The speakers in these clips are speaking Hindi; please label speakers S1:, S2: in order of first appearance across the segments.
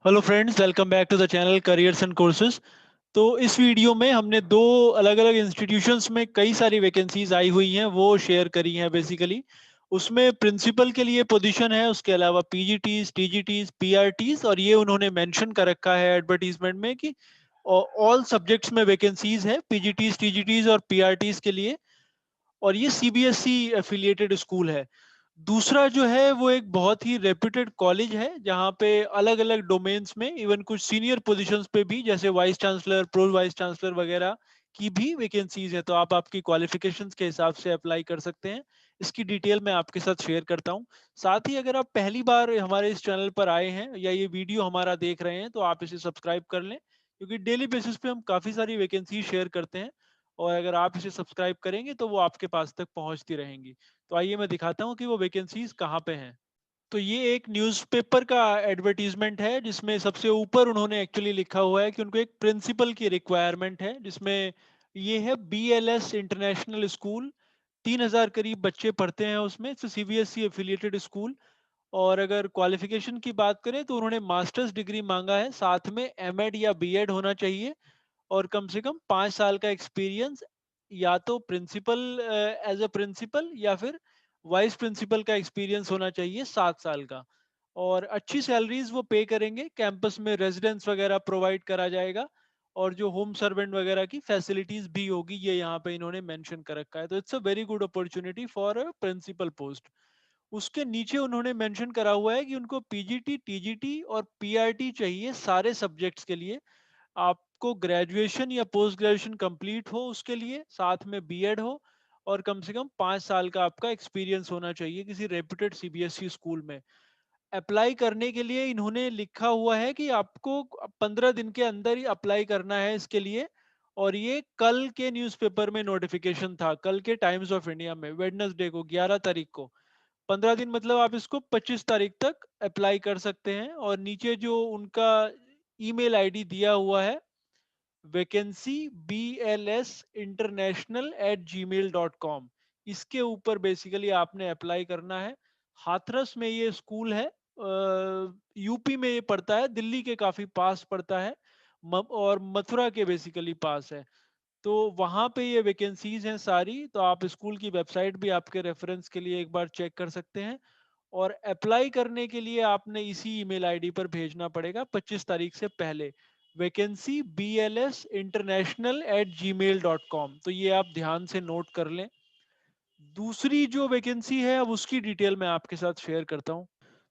S1: Hello friends, welcome back to the channel careers and courses. तो इस वीडियो में हमने दो अलग अलग इंस्टीट्यूशंस में कई सारी वैकेंसीज आई हुई हैं वो शेयर करी हैं बेसिकली। उसमें प्रिंसिपल के लिए पोजीशन है, उसके अलावा पीजीटीज, टीजीटीज, पीआरटीज, और ये उन्होंने मेंशन कर रखा है एडवर्टीजमेंट में कि ऑल सब्जेक्ट्स में वैकेंसीज है पीजीटीज, टीजीटीज और पीआरटीज के लिए। और ये सीबीएसई एफिलिएटेड स्कूल है। दूसरा जो है वो एक बहुत ही रेप्यूटेड कॉलेज है जहाँ पे अलग अलग डोमेन्स में इवन कुछ सीनियर पोजीशंस पे भी, जैसे vice chancellor, pro vice chancellor वगैरह की भी वैकेंसीज है। तो आप आपकी क्वालिफिकेशंस के हिसाब से अप्लाई कर सकते हैं। इसकी डिटेल मैं आपके साथ शेयर करता हूँ। साथ ही अगर आप पहली बार हमारे इस चैनल पर आए हैं या ये वीडियो हमारा देख रहे हैं तो आप इसे सब्सक्राइब कर लें, क्योंकि डेली बेसिस पे हम काफ़ी सारी वैकेंसी शेयर करते हैं। और अगर आप इसे सब्सक्राइब करेंगे तो वो आपके पास तक पहुंचती रहेंगी। तो आइए मैं दिखाता हूँ कि वो वैकेंसीज कहाँ पे हैं। तो ये एक न्यूज़पेपर का एडवर्टीजमेंट है जिसमें सबसे ऊपर उन्होंने एक्चुअली लिखा हुआ है कि उनको एक प्रिंसिपल की रिक्वायरमेंट है, जिसमें ये है बीएलएस इंटरनेशनल स्कूल। 3,000 करीब बच्चे पढ़ते हैं उसमें, सीबीएसई एफिलिएटेड स्कूल। और अगर क्वालिफिकेशन की बात करें तो उन्होंने मास्टर्स डिग्री मांगा है, साथ में एमएड या बीएड होना चाहिए, और कम से कम 5 साल का एक्सपीरियंस, या तो प्रिंसिपल, एज अ प्रिंसिपल, या फिर वाइस प्रिंसिपल का एक्सपीरियंस होना चाहिए 7 साल का। और अच्छी सैलरीज वो पे करेंगे, कैंपस में रेजिडेंस वगैरह प्रोवाइड करा जाएगा, और जो होम सर्वेंट वगैरह की फैसिलिटीज भी होगी, ये यहाँ पे इन्होंने मेंशन कर रखा है। तो it's a very good opportunity for a principal post. उसके नीचे उन्होंने मेंशन करा हुआ है कि उनको पीजीटी, टीजीटी और पीआरटी चाहिए सारे सब्जेक्ट्स के लिए। आपको ग्रेजुएशन या पोस्ट ग्रेजुएशन कंप्लीट हो उसके लिए, साथ में बीएड हो, और कम से कम 5 साल का आपका एक्सपीरियंस होना चाहिए किसी रेप्यूटेड सीबीएसई स्कूल में। अप्लाई करने के लिए इन्होंने लिखा हुआ है कि आपको 15 दिन के अंदर ही अप्लाई करना है इसके लिए। और ये कल के न्यूज़पेपर में नोटिफिकेशन था, कल के टाइम्स ऑफ इंडिया में, वेडनेसडे को, 11 तारीख को। 15 दिन मतलब आप इसको 25 तारीख तक अप्लाई कर सकते हैं। और नीचे जो उनका ईमेल आईडी दिया हुआ है, वैकेंसी bls international@gmail.com, इसके ऊपर बेसिकली आपने अप्लाई करना है। हाथरस में ये स्कूल है, यूपी में ये पड़ता है, दिल्ली के काफी पास पड़ता है, और मथुरा के बेसिकली पास है। तो वहाँ पे ये वैकेंसीज हैं सारी। तो आप स्कूल की वेबसाइट भी आपके रेफरेंस के लिए एक बार चेक कर सकते हैं। और अप्लाई करने के लिए आपने इसी ईमेल आईडी पर भेजना पड़ेगा 25 तारीख से पहले, वैकेंसी bls international@gmail.com। तो ये आप ध्यान से नोट कर लें। दूसरी जो वैकेंसी है अब उसकी डिटेल मैं आपके साथ शेयर करता हूँ।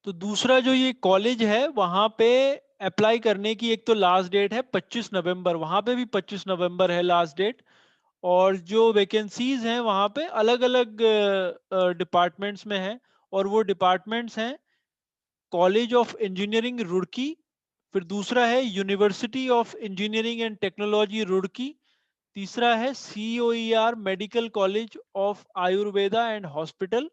S1: तो दूसरा जो ये कॉलेज है वहाँ पे अप्लाई करने की एक तो लास्ट डेट है 25 नवंबर, वहाँ पे भी 25 नवंबर है लास्ट डेट। और जो वैकेंसीज हैं वहाँ पे अलग अलग डिपार्टमेंट्स में है। और वो डिपार्टमेंट्स हैं कॉलेज ऑफ इंजीनियरिंग रुड़की, फिर दूसरा है university of engineering and technology Roorkee, तीसरा है COER medical college of Ayurveda and hospital,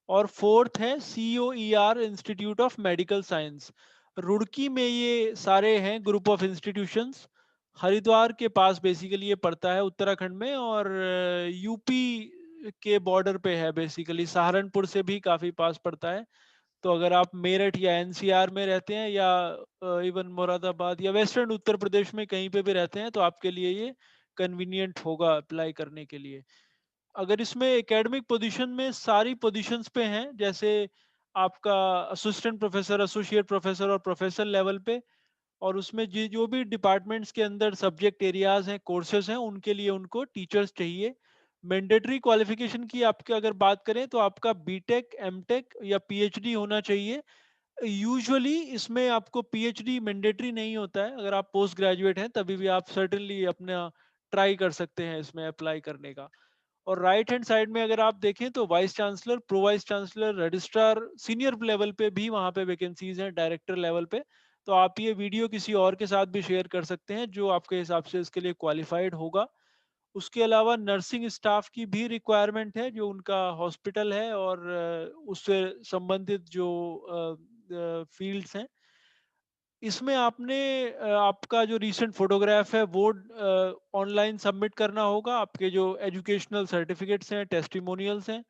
S1: और फोर्थ है COER institute of medical science. Roorkee में ये सारे हैं ग्रुप ऑफ इंस्टीट्यूशंस। हरिद्वार के पास बेसिकली ये पड़ता है उत्तराखंड में, और यूपी के बॉर्डर पे है, बेसिकली सहारनपुर से भी काफी पास पड़ता है। तो अगर आप मेरठ या एनसीआर में रहते हैं, या इवन मुरादाबाद या वेस्टर्न उत्तर प्रदेश में कहीं पे भी रहते हैं, तो आपके लिए ये कन्वीनियंट होगा अप्लाई करने के लिए। अगर इसमें एकेडमिक पोजीशन में सारी पोजीशंस पे हैं, जैसे आपका असिस्टेंट प्रोफेसर, एसोसिएट प्रोफेसर और प्रोफेसर लेवल पे। और उसमें जो भी डिपार्टमेंट्स के अंदर सब्जेक्ट एरियाज हैं, कोर्सेज हैं, उनके लिए उनको टीचर्स चाहिए। मैंडेटरी क्वालिफिकेशन की आपकी अगर बात करें तो आपका बीटेक, एमटेक या पीएचडी होना चाहिए। यूजुअली इसमें आपको पीएचडी मैंडेटरी नहीं होता है, अगर आप पोस्ट ग्रेजुएट हैं तभी भी आप सर्टेनली अपना ट्राई कर सकते हैं इसमें अप्लाई करने का। और राइट हैंड साइड में अगर आप देखें तो vice chancellor, pro vice chancellor, registrar, senior level पे भी वहाँ पे वैकेंसीज हैं, डायरेक्टर लेवल पे। तो आप ये वीडियो किसी और के साथ भी शेयर कर सकते हैं जो आपके हिसाब से इसके लिए क्वालिफाइड होगा। उसके अलावा नर्सिंग स्टाफ की भी रिक्वायरमेंट है, जो उनका हॉस्पिटल है और उससे संबंधित जो फील्ड्स हैं। इसमें आपने आपका जो रीसेंट फोटोग्राफ है वो ऑनलाइन सबमिट करना होगा, आपके जो एजुकेशनल सर्टिफिकेट्स हैं, टेस्टिमोनियल्स हैं,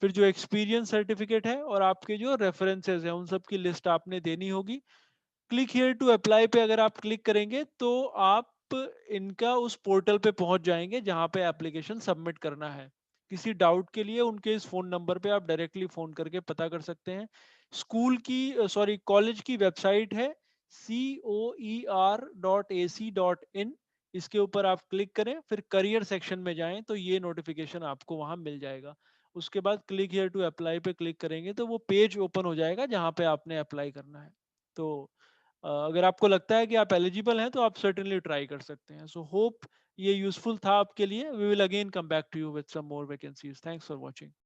S1: फिर जो एक्सपीरियंस सर्टिफिकेट है, और आपके जो रेफरेंसेस हैं उन सब की लिस्ट आपने देनी होगी। क्लिक हियर टू अप्लाई पे अगर आप क्लिक करेंगे तो आप इनका उस पोर्टल पे पहुंच जाएंगे जहां पे एप्लीकेशन सबमिट करना है। किसी डाउट के लिए उनके इस फोन नंबर पे आप डायरेक्टली फोन करके पता कर सकते हैं। स्कूल की सॉरी कॉलेज की वेबसाइट है coer.ac.in। इसके ऊपर आप क्लिक करें, फिर करियर सेक्शन में जाएं तो ये नोटिफिकेशन आपको वहां मिल जाएगा। उसके बाद क्लिक हियर टू अप्लाई पे क्लिक करेंगे तो वो पेज ओपन हो जाएगा जहां पे आपने अप्लाई करना है। तो अगर आपको लगता है कि आप एलिजिबल हैं तो आप सर्टेनली ट्राई कर सकते हैं। सो होप ये यूजफुल था आपके लिए। We will again come back to you with some more vacancies. Thanks for watching.